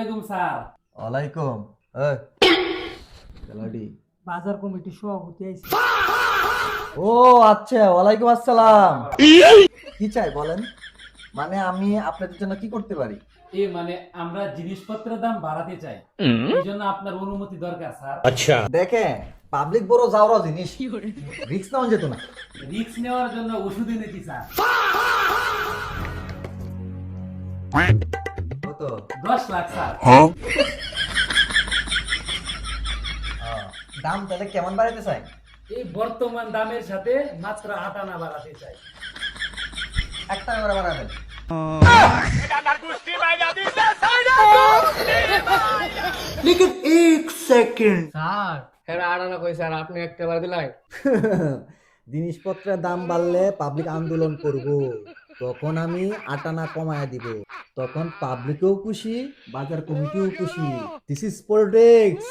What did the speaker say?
আলাইকুম স্যার। ওয়ালাইকুম। খেলাডি বাজার কমিটির সভাপতি আইছে। ও আচ্ছা, ওয়ালাইকুম আসসালাম। কি চাই বলেন? মানে আমি আপনাদের জন্য কি করতে পারি? মানে আমরা জিনিসপত্রের দাম বাড়াতে চাই, এই জন্য আপনার অনুমতি দরকার স্যার। দেখেন, পাবলিক বড় যাওয়ার জিনিস, রিস্ক নেওয়া যেত না। রিস্ক নেওয়ার জন্য ওষুধ এনেছি স্যার। কত? 10 লাখ স্যার। দাম তাহলে কেমন বাড়াইতে চাই? এই বর্তমান দামের সাথে মাত্র 8 আনা বাড়াতে চাই। 1 টাকা করে বাড়াবেন। लेकिन 1 सेकंड স্যার এরা আড়ানা কই স্যার আপনি একটা বার দিলাই জিনিসপত্রের দাম বাড়লে পাবলিক আন্দোলন করব, তখন আমি 8 আনা কমায় দিব, তখন পাবলিকও খুশি, বাজার কমিটিও খুশি। This is politics.